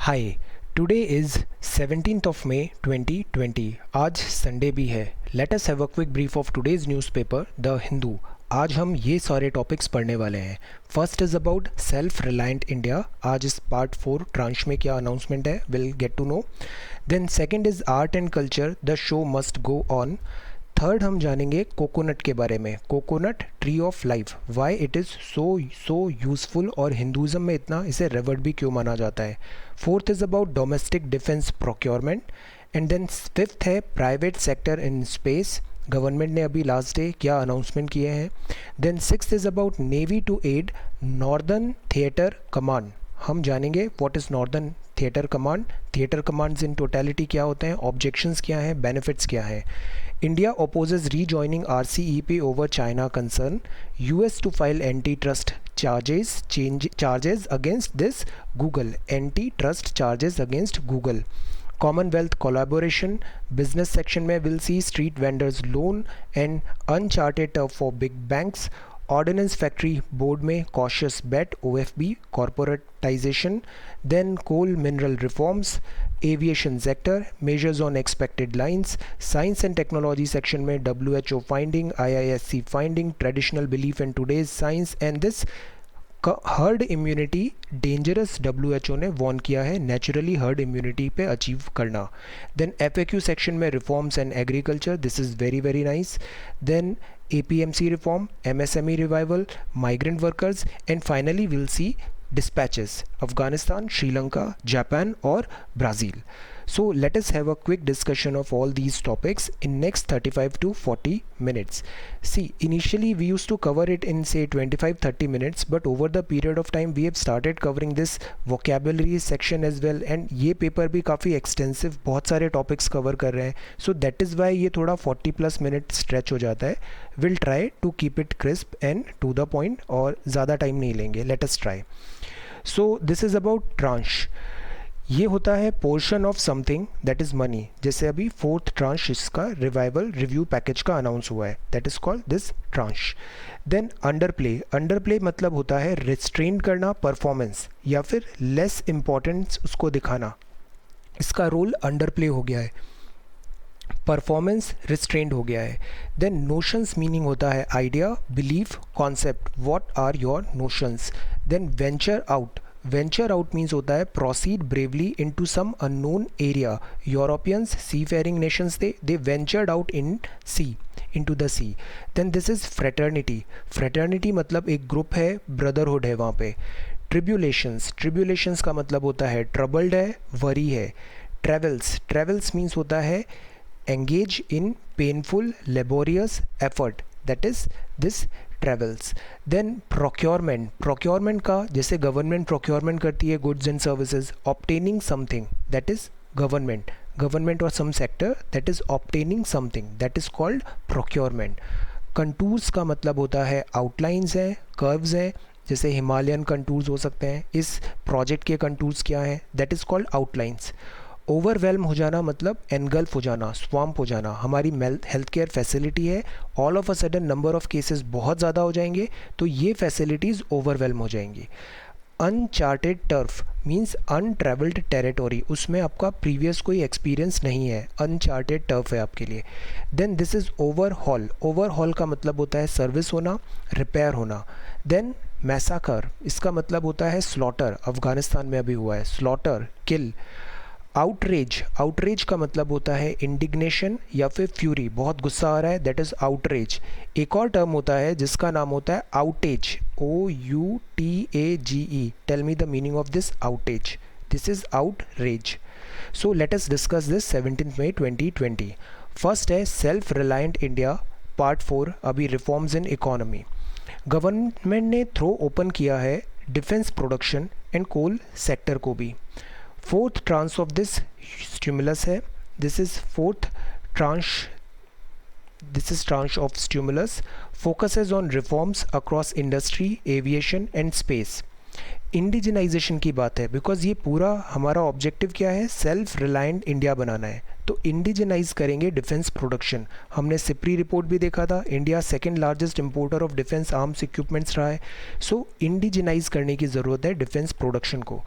Hi, today is 17th of May 2020। आज Sunday भी है। Let us have a quick brief of today's newspaper the Hindu. आज हम ये सारे टॉपिक्स पढ़ने वाले हैं। First is about self reliant India. आज इस पार्ट 4 ट्रांच में क्या अनाउंसमेंट है, will get to know. Then second is art and culture, the show must go on. Third हम जानेंगे कोकोनट के बारे में, coconut tree of life, why it is so useful और हिंदुज़म में इतना इसे रेवर्ड भी क्यों माना जाता है। Fourth is about domestic defence procurement. And then fifth है private sector in space. Government ने अभी लास्ट डे क्या अनाउंसमेंट किए हैं। Then sixth is about navy to add northern theatre command. हम जानेंगे what is northern theatre command, theatre commands in totality क्या होते हैं, ऑब्जेक्शंस क्या हैं, बेनिफिट्स क्या हैं। India opposes rejoining RCEP over China concern. US to file antitrust charges against this Google. Antitrust charges against Google. Commonwealth collaboration. Business section में will see street vendors loan and uncharted turf for big banks. Ordnance Factory Board में cautious bet, OFB corporatization. Then coal mineral reforms. Aviation sector measures on expected lines. Science and technology section में WHO finding, IISc finding, traditional belief in today's science and this herd immunity dangerous WHO ने warn किया है naturally herd immunity पे achieve करना। Then FAQ section में reforms and agriculture, this is very nice. Then APMC reform, MSME revival, migrant workers and finally will see dispatches, Afghanistan, Sri Lanka, Japan और Brazil. So let us have a quick discussion of all these topics in next 35 to 40 minutes. See, initially we used to cover it in say 25-30 minutes, but over the period of time we have started covering this vocabulary section as well, and ये paper भी काफ़ी extensive, बहुत सारे topics cover कर रहे हैं, so that is why ये थोड़ा 40+ minute stretch हो जाता है. We'll try to keep it crisp and to the point और ज़्यादा time नहीं लेंगे. Let us try. So this is about tranche. ये होता है portion of something that is money. जैसे अभी फोर्थ ट्रांश इसका रिवाइवल रिव्यू पैकेज का अनाउंस हुआ है, that is called this tranche. Then underplay मतलब होता है रिस्ट्रेन करना परफॉर्मेंस या फिर लेस इम्पॉर्टेंस उसको दिखाना, इसका रोल अंडर प्ले हो गया है, परफॉर्मेंस रिस्ट्रेंड हो गया है। देन नोशंस मीनिंग होता है idea, belief, concept, what are your notions. Then venture out means होता है proceed bravely into some unknown area. Europeans seafaring nations they ventured out into the sea. Then this is fraternity मतलब एक group है, brotherhood है वहाँ पे। Tribulations का मतलब होता है ट्रबल्ड है, वरी है। ट्रेवल्स मीन्स होता है engage in painful laborious effort, that is this travels. Then procurement का जैसे गवर्नमेंट प्रोक्योरमेंट करती है goods and services, obtaining something that is government or some sector that is obtaining something, that is called procurement. Contours का मतलब होता है outlines हैं, curves हैं, जैसे हिमालयन कंटूर्स हो सकते हैं। इस प्रोजेक्ट के कंटूर्स क्या हैं, that is called outlines. Overwhelm हो जाना मतलब एनगल्फ हो जाना, स्वाम्प हो जाना। हमारी हेल्थ केयर फैसिलिटी है, all of a sudden number of cases बहुत ज़्यादा हो जाएंगे तो ये फैसिलिटीज़ ओवरवेल्म हो जाएंगी। अनचार्टेड टर्फ मीन्स अनट्रेवल्ड टेरिटोरी, उसमें आपका प्रीवियस कोई एक्सपीरियंस नहीं है, अनचार्टेड टर्फ है आपके लिए। देन दिस इज़ ओवरहॉल का मतलब होता है सर्विस होना, रिपेयर होना। देन मैसाकर, इसका मतलब होता है स्लॉटर, अफगानिस्तान में अभी हुआ है स्लॉटर, किल। आउटरेज का मतलब होता है इंडिग्नेशन या फिर फ्यूरी, बहुत गुस्सा आ रहा है, दैट इज़ आउटरेज। एक और टर्म होता है जिसका नाम होता है outage, OUTAGE। Tell me the meaning of this outage, this is outrage. So let us discuss this 17 May 2020। First है सेल्फ रिलायंट इंडिया पार्ट 4, अभी रिफॉर्म्स इन इकोनॉमी। गवर्नमेंट ने थ्रो ओपन किया है defence production and coal sector को भी। Fourth tranche of this stimulus है, this is tranche of stimulus, focuses on reforms across industry, aviation and space. Indigenisation की बात है बिकॉज ये पूरा हमारा ऑब्जेक्टिव क्या है, सेल्फ रिलायंट इंडिया बनाना है, तो इंडिजिनाइज करेंगे डिफेंस प्रोडक्शन। हमने सिप्री रिपोर्ट भी देखा था, India second largest importer of defence arms equipments रहा है। सो इंडिजिनाइज करने की ज़रूरत है डिफेंस प्रोडक्शन को।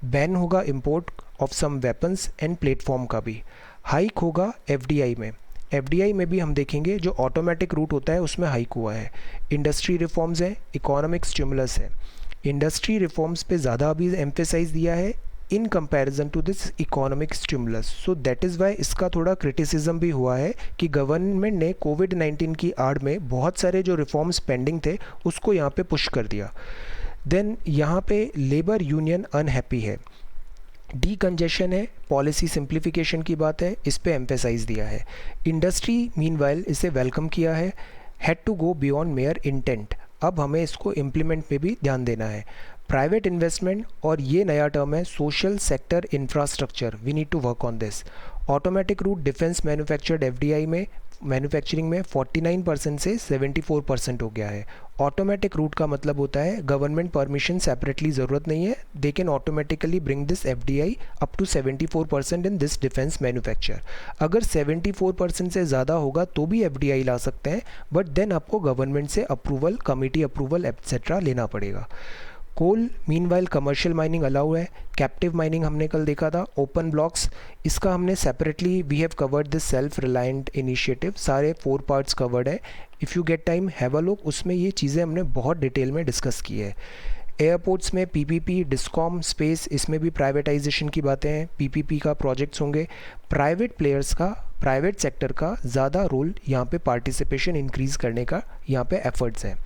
बैन होगा import of some weapons and platform का भी। हाइक होगा एफडीआई में, एफडीआई में भी हम देखेंगे जो ऑटोमेटिक रूट होता है उसमें हाइक हुआ है। इंडस्ट्री रिफॉर्म्स हैं, इकोनॉमिक स्टिमुलस है। इंडस्ट्री रिफॉर्म्स पे ज़्यादा अभी एम्फेसाइज दिया है in comparison to this economic stimulus, so that is why इसका थोड़ा क्रिटिसिज्म भी हुआ है कि गवर्नमेंट ने कोविड-19 की आड़ में बहुत सारे जो रिफॉर्म्स पेंडिंग थे उसको यहाँ पे पुश कर दिया। देन यहाँ पे लेबर यूनियन अनहैप्पी है। डीकंजेशन है, पॉलिसी सिंप्लीफिकेशन की बात है, इस पे एम्फेसाइज दिया है। इंडस्ट्री मीनवाइल इसे वेलकम किया है। Had to go beyond mere intent, अब हमें इसको इम्प्लीमेंट पे भी ध्यान देना है। प्राइवेट इन्वेस्टमेंट, और ये नया टर्म है social sector infrastructure, we need to work on this. Automatic route defence manufactured FDI में मैन्युफैक्चरिंग में 49% से 74% हो गया है। ऑटोमेटिक रूट का मतलब होता है गवर्नमेंट परमिशन सेपरेटली ज़रूरत नहीं है, they can automatically bring this FDI up to 74% in this defence manufacture. अगर 74% से ज़्यादा होगा तो भी एफडीआई ला सकते हैं, बट देन आपको गवर्नमेंट से अप्रूवल, कमिटी अप्रूवल एट्सेट्रा लेना पड़ेगा। Coal meanwhile commercial mining allow है। कैप्टिव माइनिंग हमने कल देखा था। ओपन ब्लॉक्स, इसका हमने separately we have covered this self reliant initiative, सारे 4 पार्ट्स कवर्ड है। If you get time have a look, उसमें ये चीज़ें हमने बहुत डिटेल में डिस्कस की है। एयरपोर्ट्स में पीपीपी, डिस्कॉम, स्पेस, इसमें भी प्राइवेटाइजेशन की बातें हैं, पीपीपी का प्रोजेक्ट्स होंगे। प्राइवेट प्लेयर्स का, प्राइवेट सेक्टर का ज़्यादा रोल यहाँ पे पार्टिसिपेशन इंक्रीज़ करने का यहाँ पे एफर्ट्स हैं।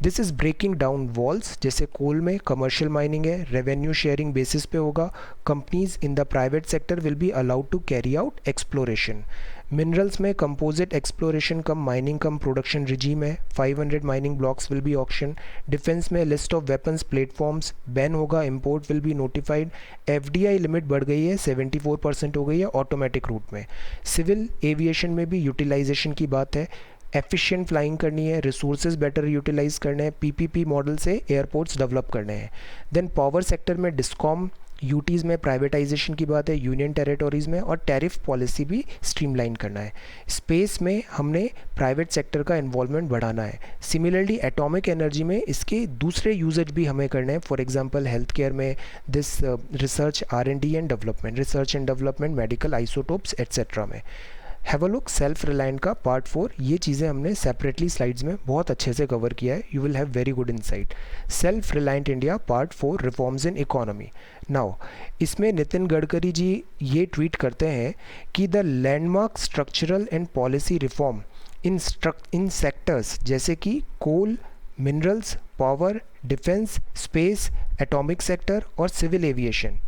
This is breaking down walls, जैसे कोल में कमर्शियल माइनिंग है, रेवेन्यू शेयरिंग बेसिस पे होगा। Companies in the private sector will be allowed to carry out exploration. Minerals में composite exploration cum mining cum production regime है। 500 mining blocks will be auction. Defence में list of weapons platforms, ban होगा, import will be notified. FDI limit बढ़ गई है, 74% हो गई है ऑटोमेटिक रूट में। सिविल एविएशन में भी यूटिलाइजेशन की बात है, एफिशिएंट फ्लाइंग करनी है, रिसोर्सेज बेटर यूटिलाइज करने हैं, पीपीपी मॉडल से एयरपोर्ट्स डेवलप करने हैं। देन पावर सेक्टर में डिस्कॉम, यूटीज़ में प्राइवेटाइजेशन की बात है, यूनियन टेरिटोरीज़ में, और टैरिफ पॉलिसी भी स्ट्रीमलाइन करना है। स्पेस में हमने प्राइवेट सेक्टर का इन्वॉल्वमेंट बढ़ाना है। सिमिलरली एटॉमिक एनर्जी में इसके दूसरे यूजेज भी हमें करने हैं, फॉर एग्जांपल हेल्थ केयर में this research R&D and development, research and development, medical isotopes etcetera में। Have a look self reliant का पार्ट 4, ये चीज़ें हमने सेपरेटली स्लाइड्स में बहुत अच्छे से कवर किया है, you will have very good insight. Self reliant India part 4, reforms in economy. Now इसमें नितिन गडकरी जी ये ट्वीट करते हैं कि the landmark structural and policy reform in sectors जैसे कि coal, minerals, power, defence, space, atomic sector और civil aviation,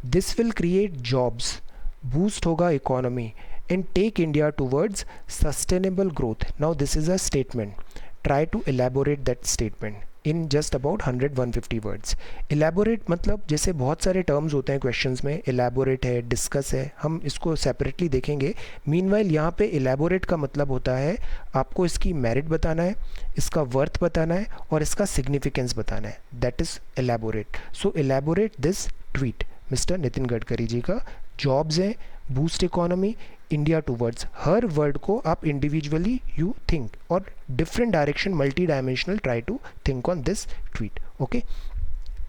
this will create jobs, boost होगा economy and take India towards sustainable growth. Now this is a statement. Try to elaborate that statement in just about 100-150 words. Elaborate मतलब जैसे बहुत सारे terms होते हैं questions में, elaborate है, discuss है, हम इसको separately देखेंगे। Meanwhile यहाँ पे elaborate का मतलब होता है आपको इसकी merit बताना है, इसका worth बताना है और इसका significance बताना है, that is elaborate. So elaborate this tweet mister Nitin Gadkari ji का। जॉब्स हैं, बूस्ट इकोनॉमी, इंडिया टूवर्ड्स, हर वर्ड को आप इंडिविजुअली यू थिंक और different direction, multi dimensional, try to think on this tweet. Okay,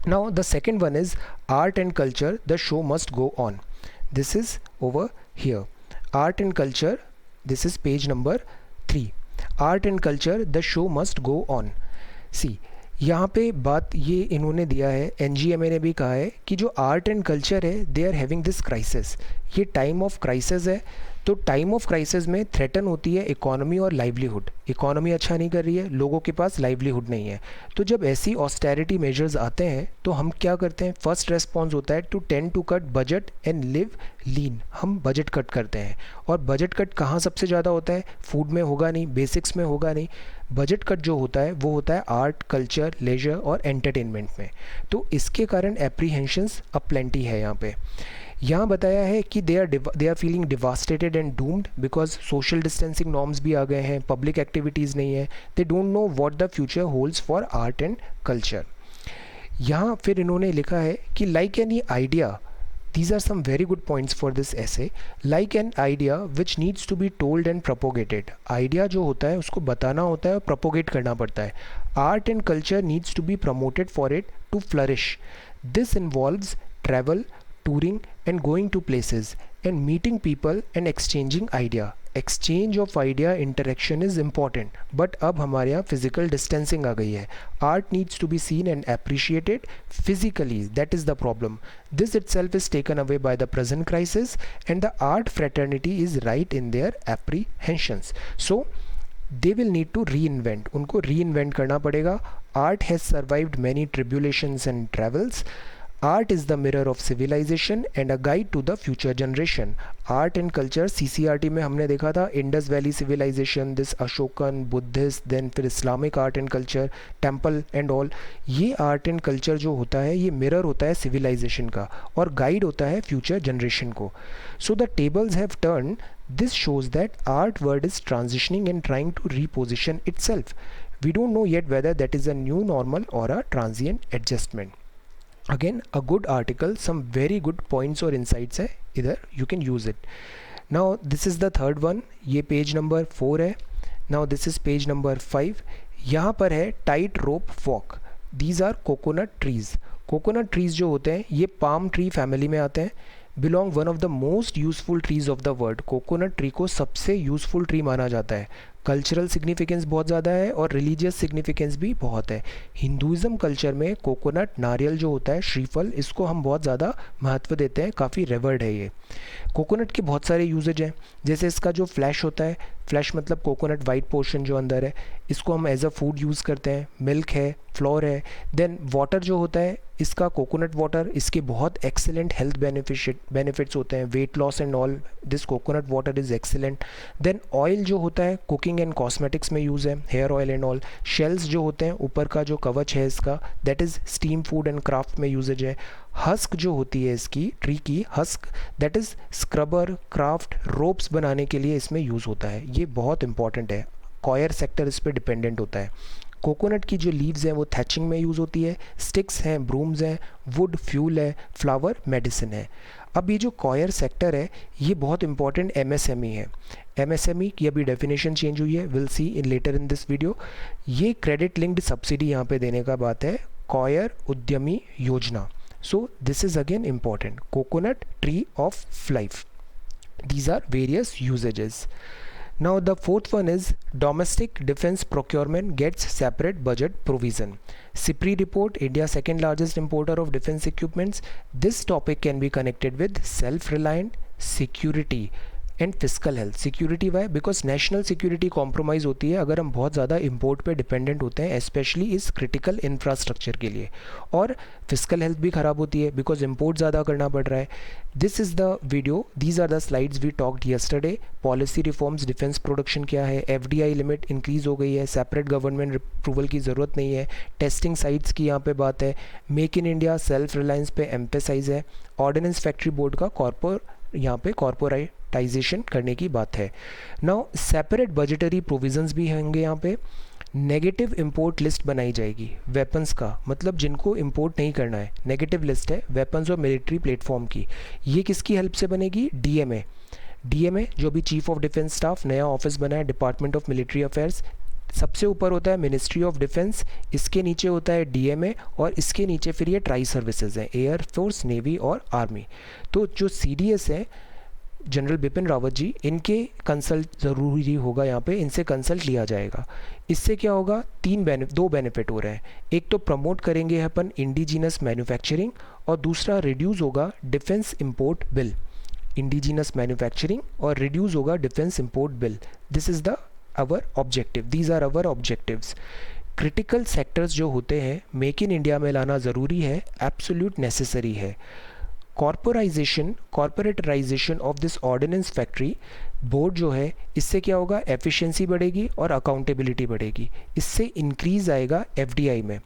now the second one is art and culture, the show must go on. This is over here, art and culture, this is page number 3। Art and culture, the show must go on. See यहाँ पे बात ये इन्होंने दिया है, NGMA ने भी कहा है कि जो आर्ट एंड कल्चर है they are having this crisis, ये टाइम ऑफ क्राइसिस है। तो टाइम ऑफ क्राइसिस में थ्रेटन होती है इकोनॉमी और लाइवलीहुड। इकोनॉमी अच्छा नहीं कर रही है, लोगों के पास लाइवलीहुड नहीं है। तो जब ऐसी ऑस्टेरिटी मेजर्स आते हैं तो हम क्या करते हैं, फर्स्ट रेस्पॉन्स होता है to tend to cut budget and live lean, हम बजट कट करते हैं। और बजट कट कहाँ सबसे ज़्यादा होता है, फूड में होगा नहीं, बेसिक्स में होगा नहीं। बजट कट जो होता है वो होता है आर्ट, कल्चर, लेजर और एंटरटेनमेंट में। तो इसके कारण एप्रीहेंशंस अपलेंटी है। यहाँ बताया है कि they are feeling devastated and doomed because social distancing norms भी आ गए हैं, पब्लिक एक्टिविटीज़ नहीं है, they don't know what the future holds for art and culture. यहाँ फिर इन्होंने लिखा है कि like any idea, these are some very good points for this essay, like an idea which needs to be told and propagated। Idea जो होता है उसको बताना होता है और propagate करना पड़ता है। Art and culture needs to be promoted for it to flourish. This involves travel, touring and going to places and meeting people and exchanging idea. Exchange of idea interaction is important, but अब हमारे यहाँ physical distancing आ गई है. Art needs to be seen and appreciated physically, that is the problem. This itself is taken away by the present crisis and the art fraternity is right in their apprehensions. So they will need to reinvent, उनको reinvent करना पड़ेगा. Art has survived many tribulations and travels. Art is the mirror of civilization and a guide to the future generation. Art and culture, CCRT में हमने देखा था Indus valley civilisation, this Ashokan, Buddhist, then फिर Islamic art and culture, temple and all. ये art and culture जो होता है ये मिरर होता है सिविलाइजेशन का और गाइड होता है फ्यूचर जनरेशन को. So the tables have turn. This shows that art world is transitioning and trying to reposition itself. We don't know yet whether that is a new normal और a transient adjustment. Again, a good article, some very good points or insights है इधर, you can use it. Now this is the third one, ये page number 4 है. Now this is page number 5. यहाँ पर है tight rope walk. These are coconut trees. Coconut trees जो होते हैं ये palm tree family में आते हैं. Belong one of the most useful trees of the world. Coconut tree को सबसे यूज़फुल ट्री माना जाता है. कल्चरल सिग्निफिकेंस बहुत ज़्यादा है और रिलीजियस सिग्निफिकेंस भी बहुत है. हिंदुज़म कल्चर में कोकोनट नारियल जो होता है श्रीफल, इसको हम बहुत ज़्यादा महत्व देते हैं, काफ़ी रेवर्ड है ये. कोकोनट के बहुत सारे यूजेज हैं, जैसे इसका जो फ्लैश होता है, फ्लैश मतलब कोकोनट वाइट पोर्शन जो अंदर है, इसको हम एज अ फूड यूज़ करते हैं. मिल्क है, फ्लोर है. देन वाटर जो होता है इसका कोकोनट वाटर, इसके बहुत एक्सेलेंट हेल्थ बेनिफिट्स होते हैं, weight loss and all. This coconut water is excellent. Then oil जो होता है कुकिंग एंड कॉस्मेटिक्स में यूज़ है, hair oil and all. Shells जो होते हैं, ऊपर का जो कवच है इसका, that is steam food and craft में यूजेज है. हस्क जो होती है इसकी, ट्री की husk, that is scrubber, craft, ropes बनाने के लिए इसमें यूज़ होता है. ये बहुत इंपॉर्टेंट है. कॉयर सेक्टर इस पर डिपेंडेंट होता है. कोकोनट की जो लीव्स हैं वो थैचिंग में यूज़ होती है. स्टिक्स हैं, ब्रूम्स हैं, वुड फ्यूल है, फ्लावर मेडिसिन है. अब ये जो कॉयर सेक्टर है ये बहुत इंपॉर्टेंट एमएसएमई है. एमएसएमई की अभी डेफिनेशन चेंज हुई है, will see in later in this video. ये क्रेडिट लिंक्ड सब्सिडी यहाँ पे देने का बात है, coir Udyami Yojana. So this is again important. Coconut tree of life. These are various usages. Now the fourth one is domestic defense procurement gets separate budget provision. SIPRI report, India second largest importer of defense equipments. This topic can be connected with self-reliant security and physical health. Security why? Because national security compromise होती है अगर हम बहुत ज़्यादा import पे dependent होते हैं, specially इस क्रिटिकल इंफ्रास्ट्रक्चर के लिए. और फिजिकल हेल्थ भी ख़राब होती है बिकॉज इंपोर्ट ज़्यादा करना पड़ रहा है. This is the video, these are the slides we talked yesterday. Policy reforms, defence production क्या है, एफडीआई लिमिट इंक्रीज़ हो गई है, सेपरेट गवर्नमेंट अप्रूवल की ज़रूरत नहीं है, टेस्टिंग साइट्स की यहाँ पे बात है, make in India, self reliance पे एम्फेसाइज है, ऑर्डिनेंस फैक्ट्री बोर्ड का यहाँ पे कॉर्पोरेटाइजेशन करने की बात है. नाउ सेपरेट बजटरी प्रोविजंस भी होंगे यहाँ पे. नेगेटिव इंपोर्ट लिस्ट बनाई जाएगी वेपन्स का, मतलब जिनको इंपोर्ट नहीं करना है. नेगेटिव लिस्ट है वेपन्स और मिलिट्री प्लेटफॉर्म की. ये किसकी हेल्प से बनेगी? डीएमए. डीएमए जो भी चीफ ऑफ डिफेंस स्टाफ नया ऑफिस बना है, डिपार्टमेंट ऑफ मिलिट्री अफेयर्स. सबसे ऊपर होता है मिनिस्ट्री ऑफ डिफेंस, इसके नीचे होता है डीएमए और इसके नीचे फिर ये ट्राई सर्विसेज हैं, एयर फोर्स, नेवी और आर्मी. तो जो सीडीएस हैं जनरल बिपिन रावत जी, इनके कंसल्ट ज़रूरी होगा यहाँ पे, इनसे कंसल्ट लिया जाएगा. इससे क्या होगा? दो बेनिफिट हो रहे हैं. एक तो प्रमोट करेंगे अपन इंडिजीनस मैन्युफैक्चरिंग और दूसरा रिड्यूस होगा defence import bill. Indigenous manufacturing और रिड्यूस होगा defence import bill. This is the our objective, these are our objectives. Critical sectors जो होते हैं मेक इन इंडिया में लाना ज़रूरी है, एब्सोल्यूट नेसेसरी है. Corporatisation of this ordnance factory board जो है, इससे क्या होगा? एफिशिएंसी बढ़ेगी और अकाउंटेबिलिटी बढ़ेगी. इससे इंक्रीज आएगा एफडीआई में.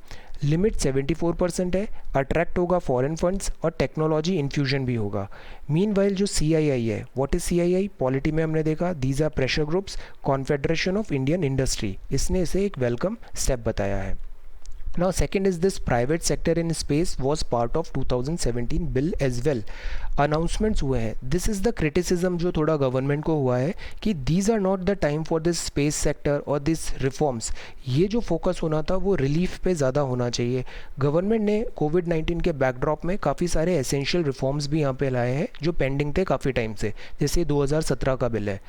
लिमिट 74% है, अट्रैक्ट होगा फॉरेन फंड्स और टेक्नोलॉजी इन्फ्यूजन भी होगा. मीनवाइल जो सीआईआई है, व्हाट इज सीआईआई? पॉलिटी में हमने देखा, these are pressure groups, confederation of Indian industry. इसने इसे एक वेलकम स्टेप बताया है. Now second is this private sector in space was part of 2017 bill as well. Announcements हुए हैं. दिस इज़ द क्रिटिसिज्म जो थोड़ा गवर्नमेंट को हुआ है कि these are not the time for this space sector और दिस रिफॉर्म्स. ये जो फोकस होना था वो रिलीफ पे ज़्यादा होना चाहिए. गवर्नमेंट ने कोविड-19 के बैकड्रॉप में काफ़ी सारे एसेंशियल रिफॉर्म्स भी यहाँ पे लाए हैं जो पेंडिंग थे काफ़ी टाइम से, जैसे 2017 का बिल है.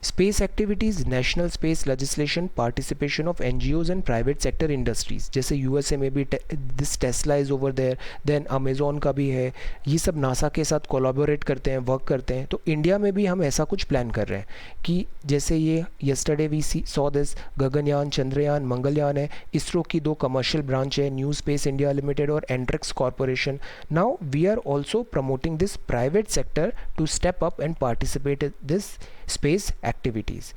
Space activities, national space legislation, participation of NGOs and private sector industries, जैसे यूएसए में भी this Tesla is over there, then Amazon का भी है. ये सब नासा के साथ कोलैबोरेट करते हैं, वर्क करते हैं. तो इंडिया में भी हम ऐसा कुछ प्लान कर रहे हैं कि जैसे ये yesterday we saw this Gaganyaan, Chandrayaan, Mangalyaan है. इसरो की 2 कमर्शियल ब्रांच है, न्यू स्पेस इंडिया लिमिटेड और Antrix Corporation. Now we are also promoting this private sector to step up and participate in this space activities.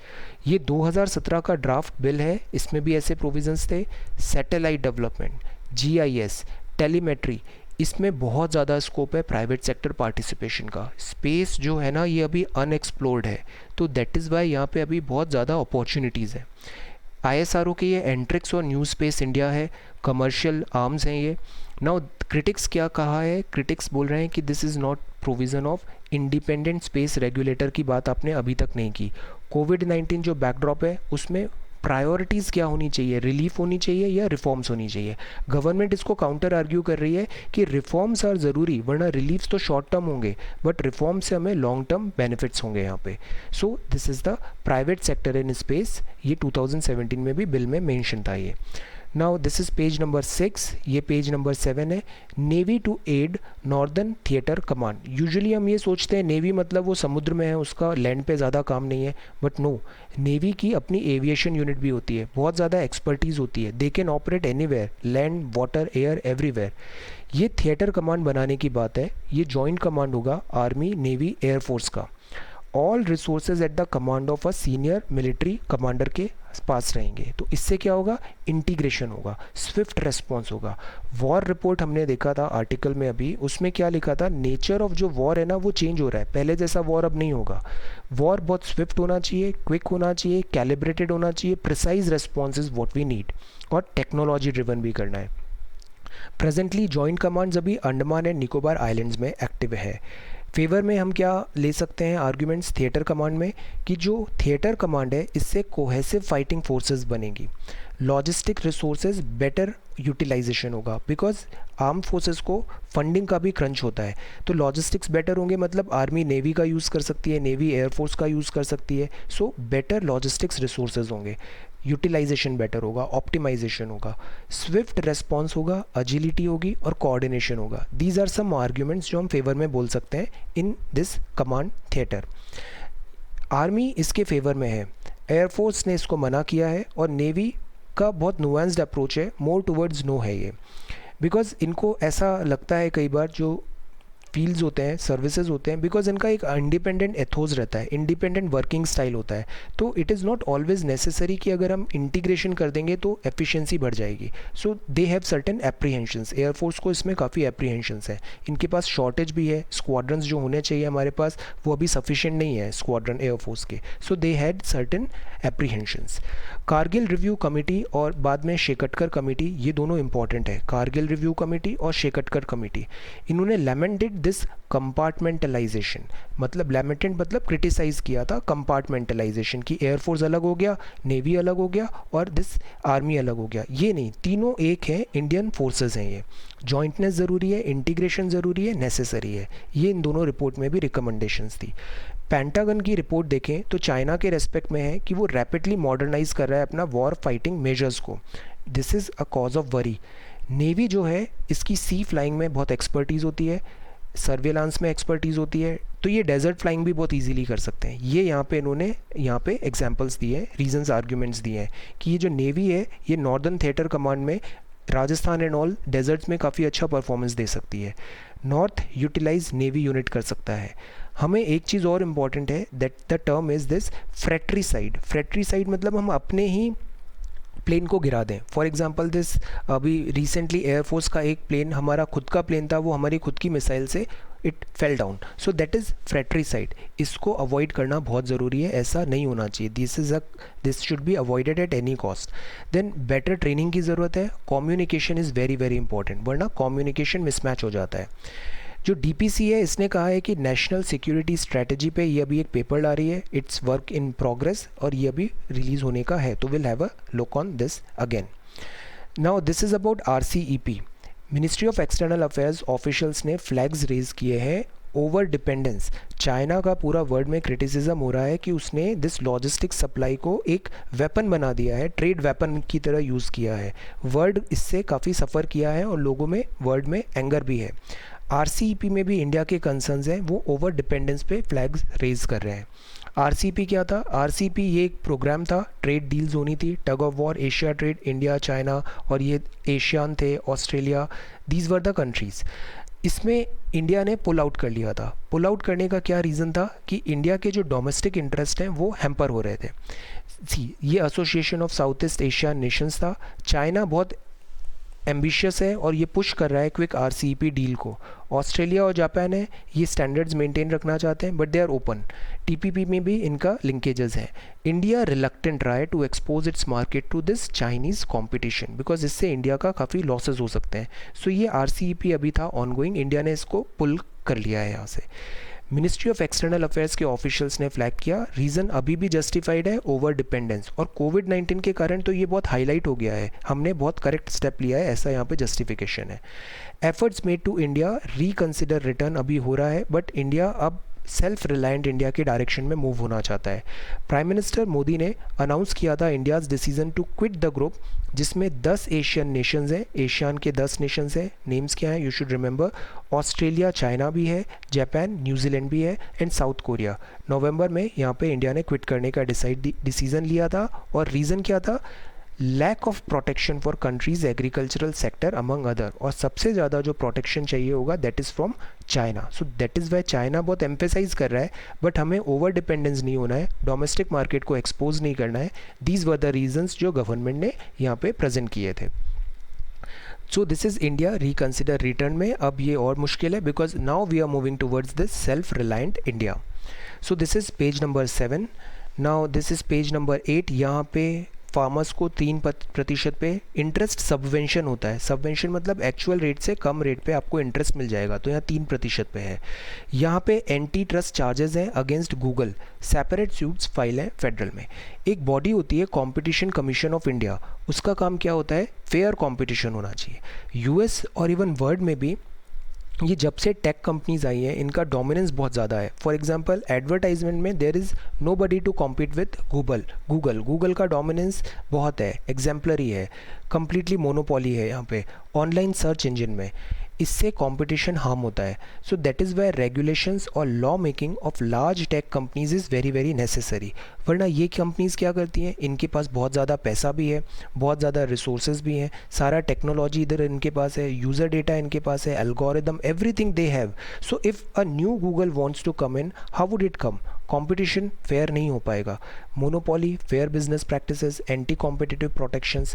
ये 2017 का ड्राफ्ट बिल है, इसमें भी ऐसे प्रोविजंस थे. सैटेलाइट डेवलपमेंट, जीआईएस, टेलीमेट्री, इसमें बहुत ज़्यादा स्कोप है प्राइवेट सेक्टर पार्टिसिपेशन का. स्पेस जो है ना ये अभी अनएक्सप्लोर्ड है, तो दैट इज़ वाई यहाँ पे अभी बहुत ज़्यादा अपॉर्चुनिटीज़ है. आईएसआरओ के ये एंट्रिक्स और न्यू स्पेस इंडिया है, कमर्शियल आर्म्स हैं ये. नाउ क्रिटिक्स क्या कहा है, क्रिटिक्स बोल रहे हैं कि this is not provision of independent space regulator की बात आपने अभी तक नहीं की. कोविड-19 जो बैकड्रॉप है उसमें प्रायोरिटीज़ क्या होनी चाहिए, रिलीफ होनी चाहिए या रिफॉर्म्स होनी चाहिए. गवर्नमेंट इसको काउंटर आर्ग्यू कर रही है कि रिफॉर्म्स आर ज़रूरी, वरना रिलीफ्स तो शॉर्ट टर्म होंगे बट रिफॉर्म से हमें लॉन्ग टर्म बेनिफिट्स होंगे यहाँ पे. So this is the private sector in space. ये 2017 में भी बिल में मेंशन था ये. Now this is page number 6, ये पेज नंबर 7 है. Navy to add northern theatre command. Usually हम ये सोचते हैं नेवी मतलब वो समुद्र में है, उसका लैंड पे ज़्यादा काम नहीं है, बट नो, नेवी की अपनी एविएशन यूनिट भी होती है, बहुत ज़्यादा एक्सपर्टीज़ होती है. They can operate anywhere, land, water, air, everywhere. ये थिएटर कमांड बनाने की बात है. ये जॉइंट कमांड होगा आर्मी, नेवी, एयरफोर्स का. All resources at the command of a senior military commander के पास रहेंगे. तो इससे क्या होगा, इंटीग्रेशन होगा, स्विफ्ट रेस्पॉन्स होगा. वॉर रिपोर्ट हमने देखा था आर्टिकल में अभी, उसमें क्या लिखा था, नेचर ऑफ जो वॉर है ना वो चेंज हो रहा है. पहले जैसा वॉर अब नहीं होगा. वॉर बहुत स्विफ्ट होना चाहिए, क्विक होना चाहिए, कैलिब्रेटेड होना चाहिए. Precise response is what we need, और टेक्नोलॉजी ड्रिवन भी करना है. प्रेजेंटली जॉइंट कमांड्स अभी अंडमान एंड निकोबार आइलैंड्स में एक्टिव है. फेवर में हम क्या ले सकते हैं आर्ग्यूमेंट्स थिएटर कमांड में, कि जो थिएटर कमांड है इससे कोहेसिव फाइटिंग फोर्सेस बनेगी. लॉजिस्टिक रिसोर्सेज बेटर यूटिलाइजेशन होगा, बिकॉज आर्म फोर्सेस को फंडिंग का भी क्रंच होता है. तो लॉजिस्टिक्स बेटर होंगे, मतलब आर्मी नेवी का यूज़ कर सकती है, नेवी एयरफोर्स का यूज़ कर सकती है. सो बेटर लॉजिस्टिक्स रिसोर्सेज होंगे, यूटिलाइजेशन बेटर होगा, ऑप्टिमाइजेशन होगा, स्विफ्ट रेस्पॉन्स होगा, एजिलिटी होगी और कोऑर्डिनेशन होगा. दीज आर सम आर्ग्यूमेंट्स जो हम फेवर में बोल सकते हैं in this command theatre. Army इसके फेवर में है, एयरफोर्स ने इसको मना किया है, और नेवी का बहुत नुआंस्ड अप्रोच है, मोर टुवर्ड्स नो है ये. बिकॉज इनको ऐसा लगता है कई बार जो फील्ड्स होते हैं, सर्विसेज होते हैं, बिकॉज इनका एक इंडिपेंडेंट एथोज रहता है, इंडिपेंडेंट वर्किंग स्टाइल होता है. तो it is not always necessary कि अगर हम इंटीग्रेशन कर देंगे तो एफिशिएंसी बढ़ जाएगी. So they have certain apprehensions. Air force को इसमें काफ़ी एप्रीहेंशंस है. इनके पास शॉर्टेज भी है, स्क्वाड्रंस जो होने चाहिए हमारे पास वो अभी सफिशिएंट नहीं है स्क्वाड्रन एयरफोर्स के. So they had certain apprehensions. Kargil review committee और बाद में शेकटकर कमेटी, ये दोनों इंपॉर्टेंट है. कारगिल रिव्यू कमेटी और शेकटकर कमेटी, इन्होंने लैमेंटेड दिस कंपार्टमेंटलाइजेशन, मतलब लैमेंटेड मतलब क्रिटिसाइज किया था कंपार्टमेंटलाइजेशन, की एयरफोर्स अलग हो गया, नेवी अलग हो गया और दिस आर्मी अलग हो गया. ये नहीं, तीनों एक हैं, इंडियन फोर्सेज हैं. ये जॉइंटनेस ज़रूरी है, इंटीग्रेशन ज़रूरी है, नेसेसरी है. ये इन दोनों रिपोर्ट में भी रिकमेंडेशंस थी. पेंटागन की रिपोर्ट देखें तो चाइना के रेस्पेक्ट में है कि वो रैपिडली मॉडर्नाइज कर रहा है अपना वॉर फाइटिंग मेजर्स को. This is a cause of worry. Navy जो है इसकी सी फ्लाइंग में बहुत एक्सपर्टीज़ होती है, सर्वेलांस में एक्सपर्टीज़ होती है, तो ये डेजर्ट फ्लाइंग भी बहुत इजीली कर सकते हैं. ये यहाँ पे इन्होंने यहाँ पे एग्जांपल्स दिए हैं, रीजंस आर्ग्यूमेंट्स दिए हैं कि ये जो नेवी है ये नॉर्दर्न थिएटर कमांड में राजस्थान एंड ऑल डेजर्ट्स में काफ़ी अच्छा परफॉर्मेंस दे सकती है. नॉर्थ यूटिलाइज नेवी यूनिट कर सकता है. हमें एक चीज़ और इम्पॉर्टेंट है, that the term is this fratricide. Fratricide मतलब हम अपने ही प्लेन को गिरा दें. फॉर एग्जांपल दिस अभी रिसेंटली एयरफोर्स का एक प्लेन, हमारा खुद का प्लेन था, वो हमारी खुद की मिसाइल से it fell down. So that is fratricide. इसको अवॉइड करना बहुत ज़रूरी है, ऐसा नहीं होना चाहिए. This should be avoided at any cost. Then better training की ज़रूरत है. Communication is very very important, वरना कम्युनिकेशन मिसमैच हो जाता है. जो DPC है इसने कहा है कि नेशनल सिक्योरिटी स्ट्रेटजी पे ये अभी एक पेपर ला रही है. इट्स वर्क इन प्रोग्रेस और ये अभी रिलीज़ होने का है, तो will have a look on this again. Now this is about RCEP. Ministry of external affairs officials ने फ्लैग्स रेज किए हैं. ओवर डिपेंडेंस, चाइना का पूरा वर्ल्ड में क्रिटिसिज्म हो रहा है कि उसने दिस लॉजिस्टिक सप्लाई को एक वेपन बना दिया है, ट्रेड वेपन की तरह यूज़ किया है. वर्ल्ड इससे काफ़ी सफ़र किया है और लोगों में वर्ल्ड में एंगर भी है. RCEP में भी इंडिया के कंसर्न्स हैं, वो ओवर डिपेंडेंस पे फ्लैग्स रेज कर रहे हैं. RCEP क्या था? RCEP ये एक प्रोग्राम था, ट्रेड डील्स होनी थी, tug of war, Asia trade, India, China, और ये एशियान थे, Australia, these were the countries. इसमें इंडिया ने पुल आउट कर लिया था. पुल आउट करने का क्या रीज़न था? कि इंडिया के जो डोमेस्टिक इंटरेस्ट हैं वो हैम्पर हो रहे थे. ये association of South East Asian nations था. चाइना बहुत एम्बिशियस है और ये पुश कर रहा है क्विक RCEP डील को. ऑस्ट्रेलिया और जापान है, ये स्टैंडर्ड्स मेंटेन रखना चाहते हैं, but they are open. TPP में भी इनका लिंकेजेस हैं. इंडिया रिलक्टेंट रहा है to expose its market to this Chinese competition, because इससे इंडिया का काफ़ी लॉसेज हो सकते हैं. सो ये RCEP अभी था ऑनगोइंग, इंडिया ने इसको पुल कर लिया है यहाँ से. मिनिस्ट्री ऑफ एक्सटर्नल अफेयर्स के ऑफिशियल्स ने फ्लैग किया, रीज़न अभी भी जस्टिफाइड है, ओवर डिपेंडेंस. और कोविड-19 के कारण तो ये बहुत हाईलाइट हो गया है, हमने बहुत करेक्ट स्टेप लिया है, ऐसा यहाँ पे जस्टिफिकेशन है. Efforts made to India reconsider return अभी हो रहा है, बट इंडिया अब सेल्फ रिलायंट इंडिया के डायरेक्शन में मूव होना चाहता है. प्राइम मिनिस्टर मोदी ने अनाउंस किया था India's decision to quit the group, जिसमें 10 एशियन नेशंस हैं. एशियान के 10 नेशंस हैं. नेम्स क्या हैं? You should remember. Australia, China भी है, जापान, न्यूजीलैंड भी है, एंड साउथ कोरिया. नवंबर में यहाँ पे इंडिया ने क्विट करने का डिसीजन लिया था. और रीज़न क्या था? Lack of protection for countries agricultural sector among other. और सबसे ज़्यादा जो प्रोटेक्शन चाहिए होगा that is from China. So that is why China बहुत एम्फेसाइज कर रहा है, बट हमें ओवर डिपेंडेंस नहीं होना है, डोमेस्टिक मार्केट को एक्सपोज नहीं करना है. दीज वर द रीजंस जो गवर्नमेंट ने यहाँ पे प्रेजेंट किए थे. So this is India reconsider return में. अब ये और मुश्किल है, because now we are moving towards this self reliant India. So this is page number 7. Now this is page number 8. यहाँ पे फार्मर्स को 3% पे इंटरेस्ट सबवेंशन होता है. सबवेंशन मतलब एक्चुअल रेट से कम रेट पे आपको इंटरेस्ट मिल जाएगा, तो यहाँ 3% पे है. यहाँ पे एंटी ट्रस्ट चार्जेस हैं against Google. Separate suits file हैं फेडरल में. एक बॉडी होती है कॉम्पिटिशन कमीशन ऑफ इंडिया, उसका काम क्या होता है? फेयर कॉम्पिटिशन होना चाहिए. US और इवन वर्ल्ड में भी ये जब से टेक कंपनीज आई हैं इनका डोमिनेंस बहुत ज़्यादा है. फॉर एग्जांपल एडवर्टाइजमेंट में there is nobody to compete with Google का डोमिनेंस बहुत है, एग्जाम्पलरी है, कंप्लीटली मोनोपोली है यहाँ पे. ऑनलाइन सर्च इंजन में इससे कंपटीशन हार्म होता है. So that is why regulations और law making of large tech companies is very very necessary. वरना ये कंपनीज क्या करती हैं? इनके पास बहुत ज़्यादा पैसा भी है, बहुत ज़्यादा रिसोर्सेज भी हैं, सारा टेक्नोलॉजी इधर इनके पास है, यूज़र डेटा इनके पास है, algorithm, everything they have. So if a new Google wants to come in, how would it come? Competition fair नहीं हो पाएगा. Monopoly, fair business practices, anti competitive protections.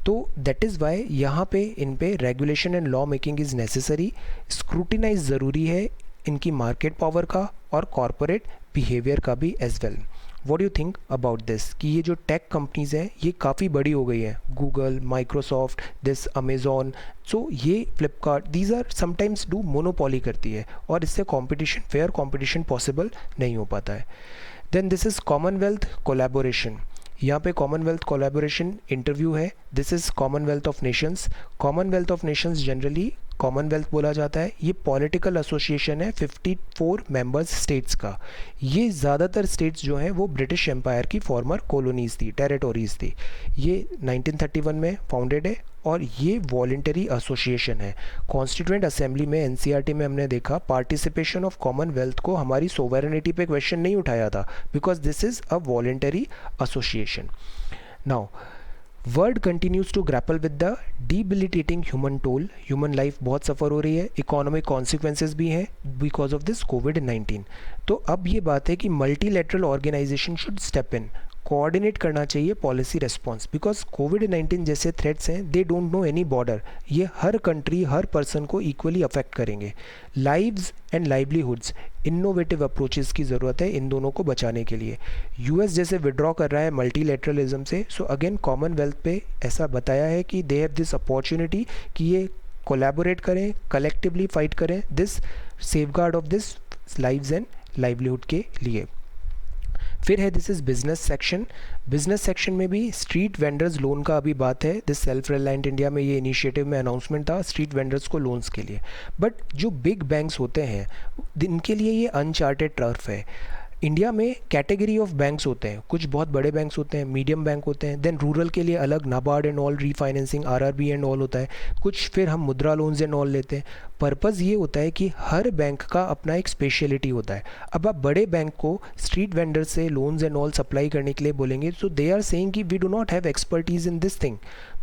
तो दैट इज़ वाई यहाँ पे इन पे regulation and law making is necessary. Scrutinise ज़रूरी है इनकी मार्केट पावर का और कॉरपोरेट बिहेवियर का भी as well. What do you think about this? कि ये जो टेक कंपनीज हैं ये काफ़ी बड़ी हो गई हैं, Google, Microsoft, this Amazon. So ये Flipkart, these are sometimes do monopoly करती है और इससे कॉम्पिटिशन, फेयर कॉम्पिटिशन पॉसिबल नहीं हो पाता है. Then this is Commonwealth collaboration. यहाँ पे कॉमनवेल्थ कोलैबोरेशन इंटरव्यू है. This is Commonwealth of nations. Commonwealth of nations generally Commonwealth बोला जाता है. ये पॉलिटिकल एसोसिएशन है 54 मेंबर्स स्टेट्स का. ये ज़्यादातर स्टेट्स जो हैं वो ब्रिटिश एम्पायर की फॉर्मर कॉलोनीज़ थी, टेरिटोरीज़ थी. ये 1931 में फाउंडेड है और ये वॉलेंटरी एसोसिएशन है. कॉन्स्टिट्यूएंट असेंबली में NCERT में हमने देखा पार्टिसिपेशन ऑफ कॉमनवेल्थ को हमारी सोवरेनिटी पे क्वेश्चन नहीं उठाया था, because this is a voluntary association. Now world continues to grapple with the debilitating human toll. Human life बहुत सफ़र हो रही है, इकोनॉमिक कॉन्सिक्वेंसेज भी हैं बिकॉज ऑफ दिस कोविड-19. तो अब ये बात है कि multilateral organisation should step in. Coordinate करना चाहिए पॉलिसी रिस्पॉन्स, बिकॉज कोविड-19 जैसे थ्रेट्स हैं they don't know any border, ये हर कंट्री हर पर्सन को इक्वली अफेक्ट करेंगे। Lives and livelihoods, innovative approaches की ज़रूरत है इन दोनों को बचाने के लिए। यूएस जैसे विड्रॉ कर रहा है मल्टीलेटरलिज्म से, सो अगेन कॉमनवेल्थ पे ऐसा बताया है कि दे हैव दिस अपॉर्चुनिटी कि ये कोलैबोरेट करें, कलेक्टिवली फाइट करें this safeguard of this lives and livelihood के लिए। फिर है this is business section. Business section में भी स्ट्रीट वेंडर्स लोन का अभी बात है। दिस सेल्फ रिलायंट इंडिया में ये इनिशिएटिव में अनाउंसमेंट था स्ट्रीट वेंडर्स को लोन्स के लिए। बट जो बिग बैंक्स होते हैं इनके लिए ये अनचार्टेड टर्फ है। इंडिया में कैटेगरी ऑफ बैंक्स होते हैं, कुछ बहुत बड़े बैंक्स होते हैं, मीडियम बैंक होते हैं, देन रूरल के लिए अलग NABARD and all, refinancing, RRB and all होता है, कुछ फिर हम मुद्रा लोन्स एंड ऑल लेते हैं। पर्पज़ ये होता है कि हर बैंक का अपना एक स्पेशलिटी होता है। अब आप बड़े बैंक को स्ट्रीट वेंडर से लोन्स एंड ऑल सप्लाई करने के लिए बोलेंगे तो दे आर सेइंग कि we do not have expertise in this thing.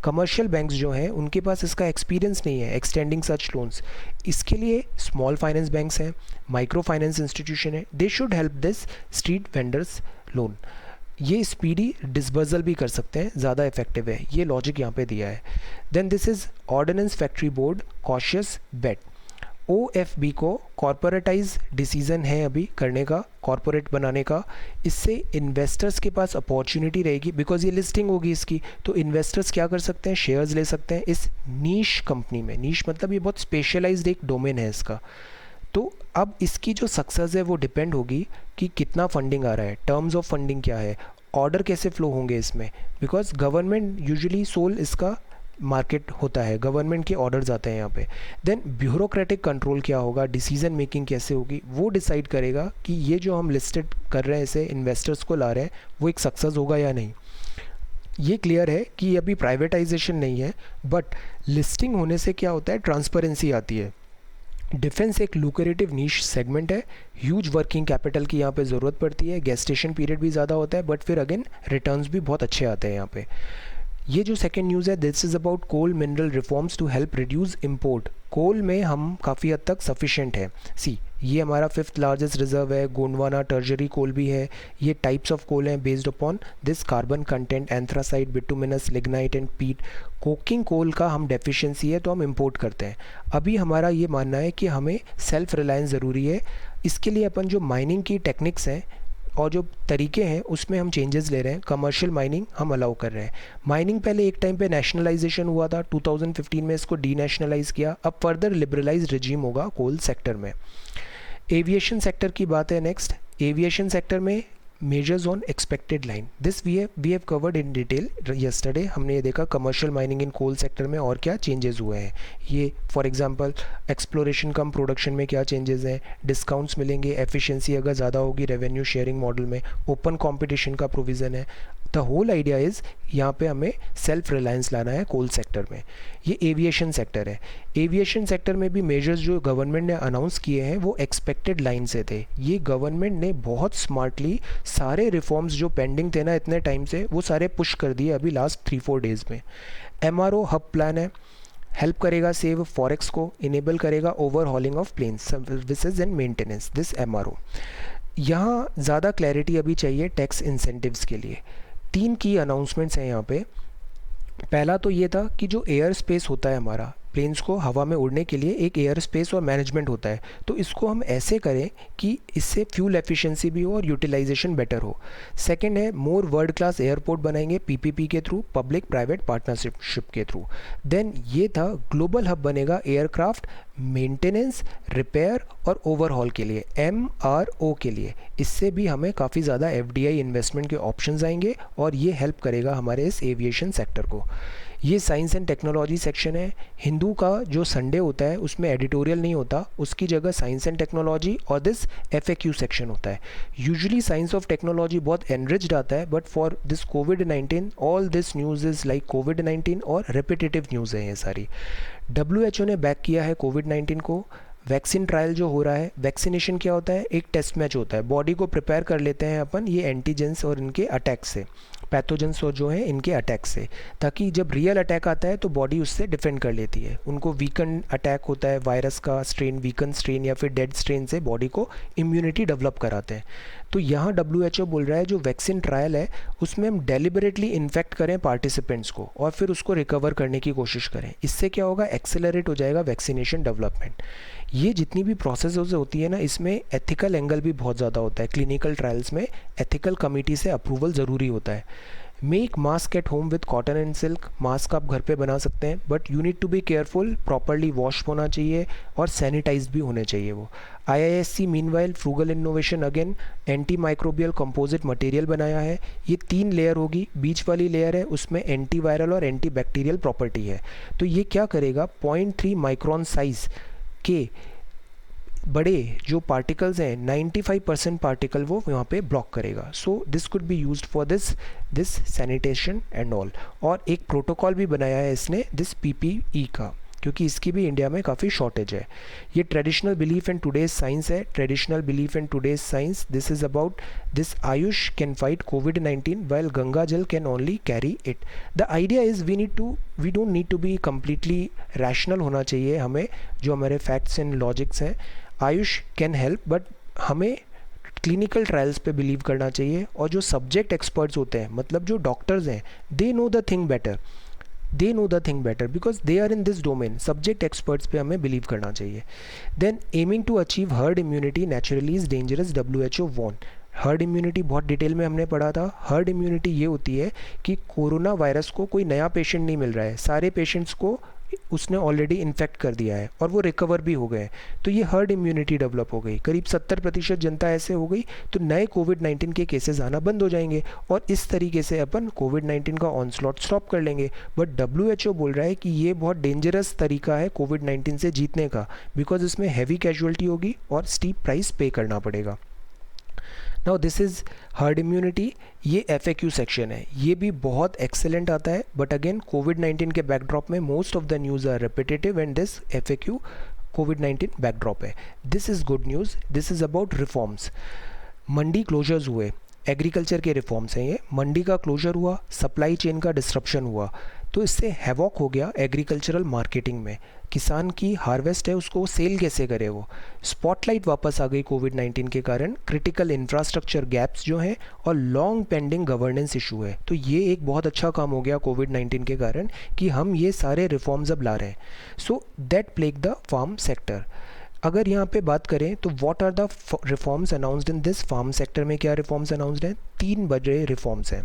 Commercial banks जो हैं उनके पास इसका एक्सपीरियंस नहीं है एक्सटेंडिंग सच लोन्स। इसके लिए स्मॉल फाइनेंस बैंक्स हैं, माइक्रो फाइनेंस इंस्टीट्यूशन है, they should help this street vendors loan. ये स्पीडी डिस्बर्सल भी कर सकते हैं, ज़्यादा इफेक्टिव है, ये लॉजिक यहाँ पे दिया है। Then this is ordnance factory board cautious bet. OFB को कॉरपोरेटाइज डिसीज़न है अभी करने का, कॉरपोरेट बनाने का। इससे इन्वेस्टर्स के पास अपॉर्चुनिटी रहेगी बिकॉज ये लिस्टिंग होगी इसकी, तो इन्वेस्टर्स क्या कर सकते हैं, शेयर्स ले सकते हैं इस नीश कंपनी में। नीश मतलब ये बहुत स्पेशलाइज्ड एक डोमेन है इसका। तो अब इसकी जो सक्सेस है वो डिपेंड होगी कि कितना फंडिंग आ रहा है, टर्म्स ऑफ फंडिंग क्या है, ऑर्डर कैसे फ्लो होंगे इसमें, बिकॉज गवर्नमेंट यूजुअली सोल इसका मार्केट होता है, गवर्नमेंट के ऑर्डर्स आते हैं यहाँ पे। देन ब्यूरोक्रेटिक कंट्रोल क्या होगा, डिसीजन मेकिंग कैसे होगी, वो डिसाइड करेगा कि ये जो हम लिस्टेड कर रहे हैं इसे इन्वेस्टर्स को ला रहे हैं वो एक सक्सेस होगा या नहीं। ये क्लियर है कि ये अभी प्राइवेटाइजेशन नहीं है, बट लिस्टिंग होने से क्या होता है, ट्रांसपेरेंसी आती है। डिफेंस एक लुक्रेटिव नीश सेगमेंट है, ह्यूज वर्किंग कैपिटल की यहाँ पे ज़रूरत पड़ती है, गेस्टेशन पीरियड भी ज़्यादा होता है, बट फिर अगेन रिटर्न्स भी बहुत अच्छे आते हैं यहाँ पे। ये जो सेकेंड न्यूज़ है this is about coal mineral reforms to help reduce import. Coal में हम काफ़ी हद तक सफिशेंट है। सी ये हमारा 5th लार्जेस्ट रिजर्व है, गोंडवाना टर्जरी कोल भी है। ये टाइप्स ऑफ कोल हैं based upon this carbon content, anthracite, bituminous, lignite and पीट। कोकिंग कोल का हम डेफिशिएंसी है तो हम इंपोर्ट करते हैं। अभी हमारा ये मानना है कि हमें सेल्फ रिलायंस ज़रूरी है। इसके लिए अपन जो माइनिंग की टेक्निक्स हैं और जो तरीके हैं उसमें हम चेंजेस ले रहे हैं, कमर्शियल माइनिंग हम अलाउ कर रहे हैं। माइनिंग पहले एक टाइम पे नेशनलाइजेशन हुआ था, 2015 में इसको डीनेशनलाइज किया, अब फर्दर लिबरलाइज रिजीम होगा कोल सेक्टर में। एविएशन सेक्टर की बात है नेक्स्ट। एविएशन सेक्टर में measures on expected line, this we have covered in detail yesterday. हमने ये देखा commercial mining in coal sector में और क्या चेंजेस हुए हैं। ये for example exploration cum production में क्या चेंजेस हैं, डिस्काउंट्स मिलेंगे, एफिशिएंसी अगर ज़्यादा होगी रेवेन्यू शेयरिंग मॉडल में, ओपन कंपटीशन का प्रोविज़न है। द होल आइडिया इज़ यहाँ पे हमें सेल्फ रिलायंस लाना है कोल सेक्टर में। ये एविएशन सेक्टर है। एविएशन सेक्टर में भी मेजर्स जो गवर्नमेंट ने अनाउंस किए हैं वो एक्सपेक्टेड लाइन से थे। ये गवर्नमेंट ने बहुत स्मार्टली सारे रिफॉर्म्स जो पेंडिंग थे ना इतने टाइम से वो सारे पुश कर दिए अभी लास्ट 3-4 डेज़ में। MRO हब प्लान है, हेल्प करेगा सेव फॉरेक्स को, इनेबल करेगा overhauling of plane services and maintenance, this MRO। यहाँ ज़्यादा क्लैरिटी अभी चाहिए टैक्स इंसेंटिव्स के लिए। 3 की अनाउंसमेंट्स हैं यहाँ पे। पहला तो ये था कि जो एयर स्पेस होता है हमारा, प्लेन्स को हवा में उड़ने के लिए एक एयर स्पेस और मैनेजमेंट होता है, तो इसको हम ऐसे करें कि इससे फ्यूल एफिशिएंसी भी हो और यूटिलाइजेशन बेटर हो। सेकंड है मोर वर्ल्ड क्लास एयरपोर्ट बनाएंगे PPP के थ्रू, पब्लिक प्राइवेट पार्टनरशिप के थ्रू। देन ये था ग्लोबल हब बनेगा एयरक्राफ्ट मेंटेनेंस, रिपेयर और ओवरहॉल के लिए, MRO के लिए। इससे भी हमें काफ़ी ज़्यादा FDI इन्वेस्टमेंट के ऑप्शंस आएंगे और ये हेल्प करेगा हमारे इस एविएशन सेक्टर को। ये साइंस एंड टेक्नोलॉजी सेक्शन है। हिंदू का जो संडे होता है उसमें एडिटोरियल नहीं होता, उसकी जगह साइंस एंड टेक्नोलॉजी और दिस FAQ सेक्शन होता है। यूजुअली साइंस ऑफ टेक्नोलॉजी बहुत एनरिच्ड आता है, बट फॉर दिस कोविड-19 all this news is like कोविड-19 और रिपीटेटिव न्यूज़ है ये सारी। WHO ने बैक किया है कोविड-19 को। वैक्सीन ट्रायल जो हो रहा है, वैक्सीनेशन क्या होता है, एक टेस्ट मैच होता है, बॉडी को प्रिपेयर कर लेते हैं अपन ये एंटीजेंस और इनके अटैक से, पैथोजेंस और जो हैं इनके अटैक से, ताकि जब रियल अटैक आता है तो बॉडी उससे डिफेंड कर लेती है। उनको वीकन अटैक होता है, वायरस का स्ट्रेन, वीकन स्ट्रेन या फिर डेड स्ट्रेन से बॉडी को इम्यूनिटी डेवलप कराते हैं। तो यहाँ WHO बोल रहा है जो वैक्सीन ट्रायल है उसमें हम डेलिबरेटली इन्फेक्ट करें पार्टिसिपेंट्स को और फिर उसको रिकवर करने की कोशिश करें। इससे क्या होगा, एक्सेलरेट हो जाएगा वैक्सीनेशन डेवलपमेंट। ये जितनी भी प्रोसेस होती है ना, इसमें एथिकल एंगल भी बहुत ज़्यादा होता है। क्लिनिकल ट्रायल्स में एथिकल कमिटी से अप्रूवल ज़रूरी होता है। Make mask at home with cotton and silk. Mask आप घर पे बना सकते हैं, but you need to be careful, properly wash होना चाहिए और सैनिटाइज भी होने चाहिए वो। IISc meanwhile frugal innovation again antimicrobial composite material बनाया है। ये 3 लेयर होगी, बीच वाली लेयर है उसमें एंटी वायरल और एंटी बैक्टीरियल प्रॉपर्टी है। तो ये क्या करेगा, 0.3 माइक्रोन साइज के बड़े जो पार्टिकल्स हैं 95% पार्टिकल वो यहाँ पे ब्लॉक करेगा। So this could be used for this sanitation and all. और एक प्रोटोकॉल भी बनाया है इसने दिस PPE का, क्योंकि इसकी भी इंडिया में काफ़ी शॉर्टेज है। ये traditional belief in today's science है। Traditional belief in today's science, this is about this Ayush can fight COVID-19 while Ganga jal can only carry it. The idea is we don't need to be completely rational होना चाहिए हमें, जो हमारे facts and logics हैं। Ayush can help, but हमें clinical trials पे believe करना चाहिए। और जो सब्जेक्ट एक्सपर्ट्स होते हैं, मतलब जो डॉक्टर्स हैं, they know the thing better because they are in this domain. Subject experts पे हमें बिलीव करना चाहिए। Then aiming to achieve herd immunity naturally is dangerous, WHO warn. Herd immunity बहुत डिटेल में हमने पढ़ा था। हर्ड इम्यूनिटी ये होती है कि कोरोना वायरस को कोई नया पेशेंट नहीं मिल रहा है, सारे पेशेंट्स को उसने ऑलरेडी इन्फेक्ट कर दिया है और वो रिकवर भी हो गए। तो ये हर्ड इम्यूनिटी डेवलप हो गई, करीब 70% जनता ऐसे हो गई, तो नए COVID-19 के केसेस आना बंद हो जाएंगे और इस तरीके से अपन COVID-19 का ऑनस्लॉट स्टॉप कर लेंगे। बट WHO बोल रहा है कि ये बहुत डेंजरस तरीका है COVID-19 से जीतने का, बिकॉज इसमें हैवी कैजुअलिटी होगी और स्टीप प्राइस पे करना पड़ेगा। Now this is herd immunity. ये FAQ सेक्शन है, ये भी बहुत एक्सेलेंट आता है, बट अगेन COVID-19 के बैकड्रॉप में most of the news are repetitive and this FAQ COVID-19 backdrop है। This is good news, this is about reforms. Mandi closures हुए, एग्रीकल्चर के रिफॉर्म्स हैं ये। मंडी का क्लोजर हुआ, सप्लाई चेन का डिस्ट्रप्शन हुआ, तो इससे हैवॉक हो गया एग्रीकल्चरल मार्केटिंग में। किसान की हार्वेस्ट है, उसको सेल कैसे करे वो। स्पॉटलाइट वापस आ गई COVID-19 के कारण, क्रिटिकल इंफ्रास्ट्रक्चर गैप्स जो हैं और लॉन्ग पेंडिंग गवर्नेंस इशू है। तो ये एक बहुत अच्छा काम हो गया COVID-19 के कारण कि हम ये सारे रिफॉर्म्स अब ला रहे हैं। So that plague the farm sector. अगर यहाँ पे बात करें तो what are the reforms announced in this farm sector में, क्या रिफॉर्म्स अनाउंस्ड हैं? 3 बड़े रिफॉर्म्स हैं।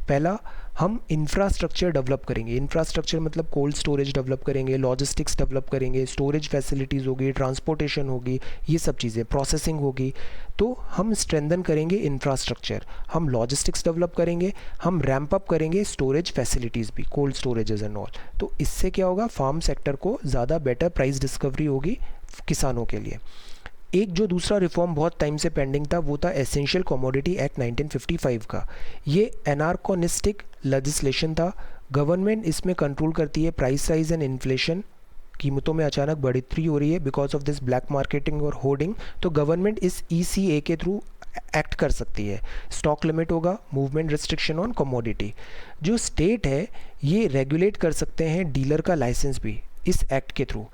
पहला, हम इंफ्रास्ट्रक्चर डेवलप करेंगे। इंफ्रास्ट्रक्चर मतलब कोल्ड स्टोरेज डेवलप करेंगे, लॉजिस्टिक्स डेवलप करेंगे, स्टोरेज फैसिलिटीज़ होगी, ट्रांसपोर्टेशन होगी, ये सब चीज़ें, प्रोसेसिंग होगी। तो हम स्ट्रेंथन करेंगे इंफ्रास्ट्रक्चर, हम लॉजिस्टिक्स डेवलप करेंगे, हम रैंप अप करेंगे स्टोरेज फैसिलिटीज़ भी, कोल्ड स्टोरेजेस एंड ऑल। तो इससे क्या होगा, फार्म सेक्टर को ज़्यादा बेटर प्राइस डिस्कवरी होगी किसानों के लिए। एक जो दूसरा रिफॉर्म बहुत टाइम से पेंडिंग था वो था एसेंशियल कमोडिटी एक्ट 1955 का। ये एनार्कोनिस्टिक लेजिस्लेशन था। गवर्नमेंट इसमें कंट्रोल करती है प्राइस राइज एंड इन्फ्लेशन, कीमतों में अचानक बढ़ोतरी हो रही है because of this black marketing और होर्डिंग। तो गवर्नमेंट इस ECA के थ्रू एक्ट कर सकती है। स्टॉक लिमिट होगा, मूवमेंट रिस्ट्रिक्शन ऑन कमोडिटी। जो स्टेट है ये रेगुलेट कर सकते हैं डीलर का लाइसेंस भी इस एक्ट के थ्रू,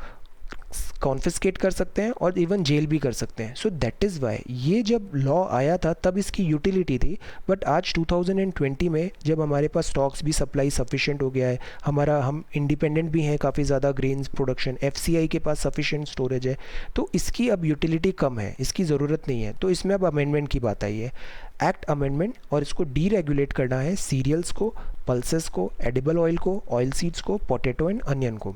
कॉन्फिस्केट कर सकते हैं और इवन जेल भी कर सकते हैं। सो दैट इज़ वाई ये जब लॉ आया था तब इसकी यूटिलिटी थी, बट आज 2020 में जब हमारे पास स्टॉक्स भी सप्लाई सफिशिएंट हो गया है, हम इंडिपेंडेंट भी हैं काफ़ी ज़्यादा ग्रेन्स प्रोडक्शन, FCI के पास सफिशिएंट स्टोरेज है, तो इसकी अब यूटिलिटी कम है, इसकी ज़रूरत नहीं है। तो इसमें अब अमेंडमेंट की बात आई है, एक्ट अमेंडमेंट, और इसको डीरेगुलेट करना है सीरियल्स को, पल्सेस को, एडिबल ऑयल को, ऑयल सीड्स को, पोटैटो एंड अनियन को।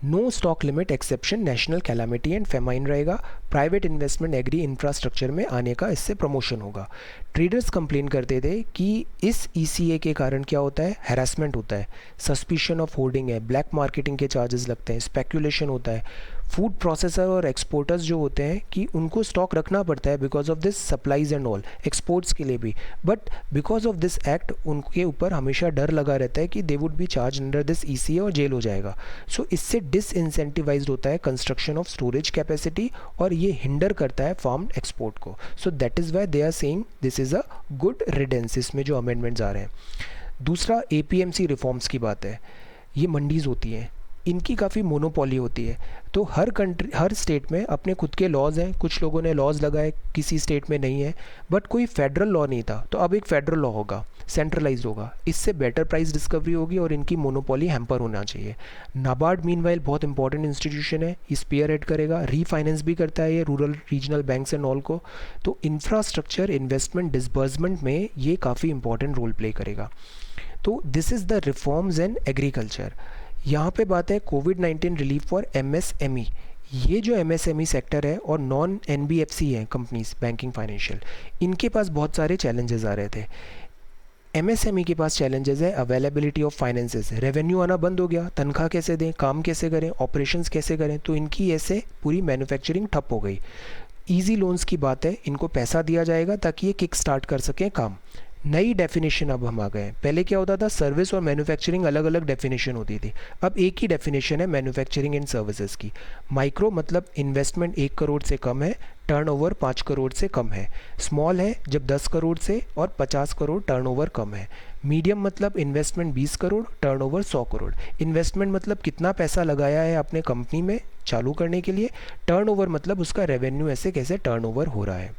No stock limit exception, national calamity and famine रहेगा। प्राइवेट इन्वेस्टमेंट एग्री इंफ्रास्ट्रक्चर में आने का इससे प्रमोशन होगा। ट्रेडर्स कंप्लेन करते थे कि इस ECA के कारण क्या होता है, हैरेसमेंट होता है, सस्पिशन ऑफ होर्डिंग है, ब्लैक मार्केटिंग के चार्जेस लगते हैं, स्पेक्यूलेशन होता है। फूड प्रोसेसर और एक्सपोर्टर्स जो होते हैं कि उनको स्टॉक रखना पड़ता है because of this supplies and all, exports के लिए भी, but because of this act उनके ऊपर हमेशा डर लगा रहता है कि they would be charge under this ECA और जेल हो जाएगा। सो इससे डिसइंसेंटिवाइज्ड होता है कंस्ट्रक्शन ऑफ स्टोरेज कैपेसिटी और ये हिंडर करता है फार्म एक्सपोर्ट को। So that is why they are saying this is a good riddance, इसमें जो अमेंडमेंट्स आ रहे हैं। दूसरा APMC रिफॉर्म्स की बात है। ये मंडीज़ होती हैं, इनकी काफ़ी मोनोपोली होती है। तो हर कंट्री, हर स्टेट में अपने खुद के लॉज हैं, कुछ लोगों ने लॉज लगाए, किसी स्टेट में नहीं है, बट कोई फेडरल लॉ नहीं था, तो अब एक फेडरल लॉ होगा, सेंट्रलाइज्ड होगा, इससे बेटर प्राइस डिस्कवरी होगी और इनकी मोनोपोली हैम्पर होना चाहिए। नाबार्ड मीनवाइल बहुत इंपॉर्टेंट इंस्टीट्यूशन है, ये स्पीयर हेड करेगा, रीफाइनेंस भी करता है ये rural regional banks and all को। तो इंफ्रास्ट्रक्चर इन्वेस्टमेंट डिसबर्समेंट में ये काफ़ी इंपॉर्टेंट रोल प्ले करेगा। तो this is the reforms in agriculture. यहाँ पे बात है कोविड-19 रिलीफ फॉर एमएसएमई। ये जो एमएसएमई सेक्टर है और नॉन एनबीएफसी हैं कंपनीज, बैंकिंग फाइनेंशियल, इनके पास बहुत सारे चैलेंजेस आ रहे थे। एमएसएमई के पास चैलेंजेस है अवेलेबिलिटी ऑफ फाइनेंसेस, रेवेन्यू आना बंद हो गया, तनख्वाह कैसे दें, काम कैसे करें, ऑपरेशंस कैसे करें, तो इनकी ऐसे पूरी मैन्युफैक्चरिंग ठप हो गई। ईजी लोन्स की बात है, इनको पैसा दिया जाएगा ताकि ये किक स्टार्ट कर सकें काम। नई डेफिनेशन अब हम आ गए हैं, पहले क्या होता था सर्विस और मैन्युफैक्चरिंग अलग अलग डेफिनेशन होती थी, अब एक ही डेफिनेशन है मैन्युफैक्चरिंग एंड सर्विसेज की। माइक्रो मतलब इन्वेस्टमेंट 1 करोड़ से कम है, टर्नओवर 5 करोड़ से कम है। स्मॉल है जब 10 करोड़ से और 50 करोड़ टर्नओवर कम है। मीडियम मतलब investment 20 crore, turnover 100 crore. Investment मतलब कितना पैसा लगाया है आपने कंपनी में चालू करने के लिए, टर्नओवर मतलब उसका रेवेन्यू ऐसे कैसे टर्नओवर हो रहा है।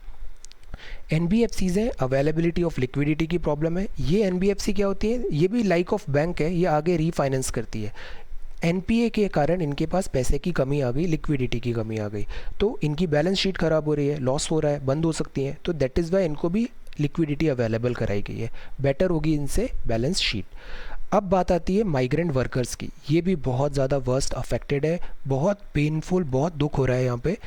एनबीएफसीज हैं, अवेलेबिलिटी ऑफ लिक्विडिटी की प्रॉब्लम है। ये एनबीएफसी क्या होती है, ये भी लाइक ऑफ बैंक है, ये आगे रीफाइनेंस करती है। एनपीए के कारण इनके पास पैसे की कमी आ गई, लिक्विडिटी की कमी आ गई, तो इनकी बैलेंस शीट ख़राब हो रही है, लॉस हो रहा है, बंद हो सकती है, तो दैट इज़ वाई इनको भी लिक्विडिटी अवेलेबल कराई गई है, बेटर होगी इनसे बैलेंस शीट। अब बात आती है माइग्रेंट वर्कर्स की, ये भी बहुत ज़्यादा वर्स्ट अफेक्टेड है, बहुत पेनफुल, बहुत दुख हो रहा है यहाँ पे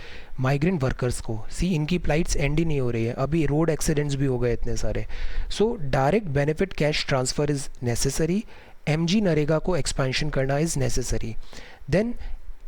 माइग्रेंट वर्कर्स को। सी इनकी फ्लाइट्स एंड ही नहीं हो रही है, अभी रोड एक्सीडेंट्स भी हो गए इतने सारे। So direct benefit cash transfer is necessary, MG NREGA को एक्सपेंशन करना is necessary. Then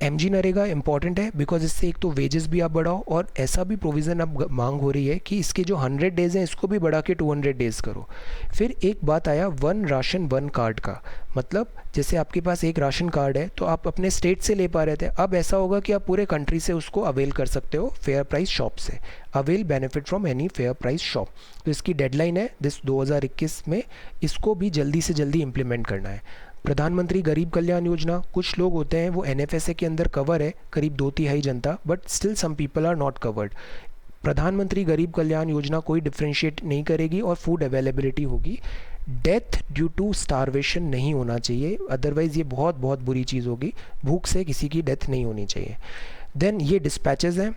MG NREGA important है बिकॉज इससे एक तो वेजेस भी आप बढ़ाओ, और ऐसा भी प्रोविज़न अब मांग हो रही है कि इसके जो 100 डेज़ हैं इसको भी बढ़ा के 200 डेज़ करो। फिर एक बात आया वन राशन वन कार्ड का, मतलब जैसे आपके पास एक राशन कार्ड है तो आप अपने स्टेट से ले पा रहे थे, अब ऐसा होगा कि आप पूरे कंट्री से उसको अवेल कर सकते हो फेयर प्राइस शॉप से, avail benefit from any fair price shop. तो इसकी डेडलाइन है 2021 में, इसको भी जल्दी से जल्दी इम्प्लीमेंट करना है। प्रधानमंत्री गरीब कल्याण योजना, कुछ लोग होते हैं वो एनएफएसए के अंदर कवर है, करीब 2/3 जनता, but still some people are not covered. Pradhan Mantri Garib Kalyan Yojana कोई डिफ्रेंशिएट नहीं करेगी और फूड अवेलेबिलिटी होगी। डेथ ड्यू टू स्टारवेशन नहीं होना चाहिए, अदरवाइज़ ये बहुत बहुत बुरी चीज़ होगी, भूख से किसी की डेथ नहीं होनी चाहिए। देन ये डिस्पैचेस हैं,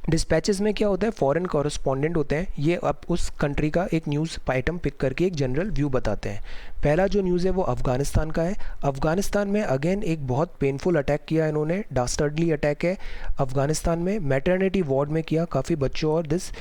डिस्पैचेस में क्या होता है, फॉरेन कॉरेस्पॉन्डेंट होते हैं, ये अब उस कंट्री का एक न्यूज़ आइटम पिक करके एक जनरल व्यू बताते हैं। पहला जो न्यूज़ है वो अफ़गानिस्तान का है। अफ़गानिस्तान में अगेन एक बहुत पेनफुल अटैक किया इन्होंने, डास्टर्डली अटैक है अफ़गानिस्तान में, मैटरनिटी वार्ड में किया, काफ़ी बच्चों और दिस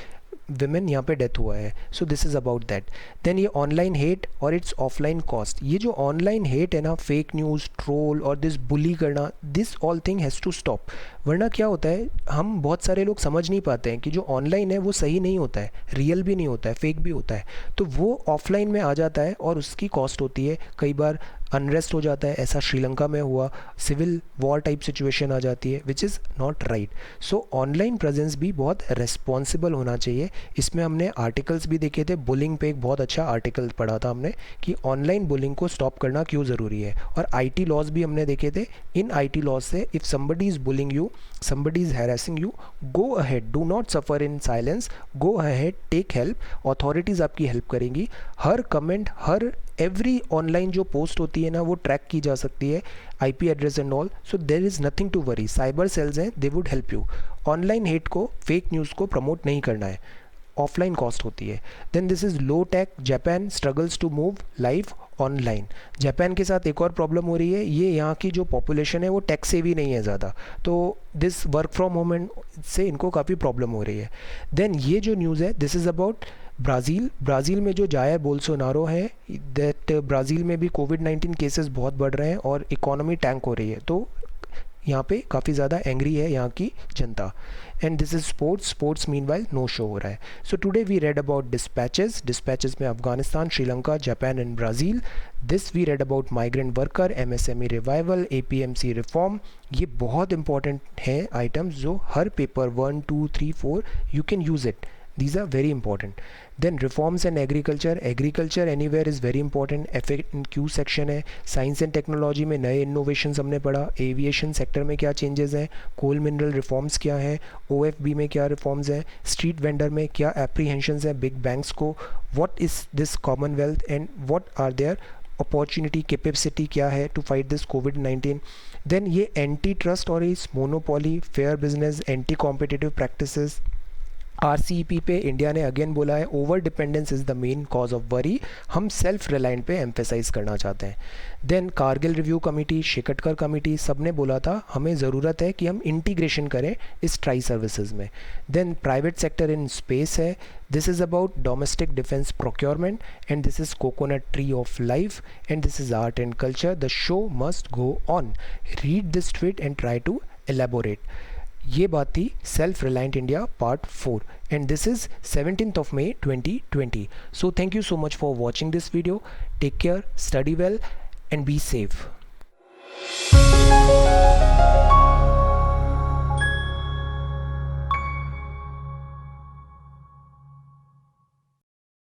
विमेन यहाँ पे डेथ हुआ है। So this is about that. Then ये ऑनलाइन हेट और इट्स ऑफलाइन कॉस्ट, ये जो ऑनलाइन हेट है ना, फेक न्यूज़, ट्रोल और दिस बुली करना, this all thing has to stop. वरना क्या होता है, हम बहुत सारे लोग समझ नहीं पाते हैं कि जो ऑनलाइन है वो सही नहीं होता है, रियल भी नहीं होता है, फेक भी होता है, तो वो ऑफलाइन में आ जाता है और उसकी कॉस्ट होती है, कई बार अनरेस्ट हो जाता है, ऐसा श्रीलंका में हुआ, सिविल वॉर टाइप सिचुएशन आ जाती है, which is not right. So online presence भी बहुत रेस्पॉन्सिबल होना चाहिए। इसमें हमने आर्टिकल्स भी देखे थे, बुलिंग पे एक बहुत अच्छा आर्टिकल पढ़ा था हमने कि ऑनलाइन बुलिंग को स्टॉप करना क्यों ज़रूरी है, और आईटी लॉज भी हमने देखे थे। इन आईटी लॉज से if somebody is bullying you, somebody is harassing you, go ahead, do not suffer in silence, go ahead, take help, authorities आपकी हेल्प करेंगी। हर कमेंट, हर एवरी ऑनलाइन जो पोस्ट होती है ना वो ट्रैक की जा सकती है, IP address and all, so there is nothing to worry, cyber cells हैं, they would help you. Online hate को, फेक न्यूज़ को प्रमोट नहीं करना है, ऑफलाइन कॉस्ट होती है। Then this is low tech, Japan struggles to move life online. Japan के साथ एक और प्रॉब्लम हो रही है, ये यहाँ की जो पॉपुलेशन है वो टेक सेवी नहीं है ज़्यादा, तो दिस वर्क फ्रॉम होम से इनको काफ़ी प्रॉब्लम हो रही है। देन ये जो न्यूज़ है this is about Brazil. Brazil में जो जायर बोल्सोनारो है, दैट ब्राज़ील में भी कोविड-19 केसेस बहुत बढ़ रहे हैं और इकोनॉमी टैंक हो रही है, तो यहाँ पे काफ़ी ज़्यादा एंग्री है यहाँ की जनता। And this is sports meanwhile no show हो रहा है। So today we read about dispatches में Afghanistan, Sri Lanka, Japan and Brazil. This we read about migrant worker, MSME revival, APMC reform. ये बहुत इंपॉर्टेंट हैं आइटम्स जो हर paper 1, 2, 3, 4 you can use it. These are very important. Then reforms and agriculture anywhere is very important. FAQ section है. Science and technology में नए innovations हमने पढ़ा. एविएशन सेक्टर में क्या चेंजेस हैं, कोल मिनरल रिफॉर्म्स क्या हैं, OFB में क्या रिफॉर्म्स हैं, स्ट्रीट वेंडर में क्या एप्रीहेंशंस हैं बिग बैंक्स को, what is this commonwealth and what are there opportunity capacity क्या है टू फाइट दिस कोविड-19. देन ये एंटी ट्रस्ट और इस monopoly, fair business, anti competitive practices. RCEP पे इंडिया ने अगेन बोला है over dependence is the main cause of worry. हम सेल्फ रिलायंट पे एम्फेसाइज करना चाहते हैं. Then Kargil review committee, Shekatkar committee, सब ने बोला था हमें ज़रूरत है कि हम इंटीग्रेशन करें इस ट्राई सर्विसेज में. Then private sector in space है. This is about domestic defence procurement and this is coconut tree of life and this is art and culture. The show must go on. Read this tweet and try to elaborate. ये बात थी self reliant India part 4 and this is 17th May 2020. So thank you so much for watching this video. Take care, study well and be safe.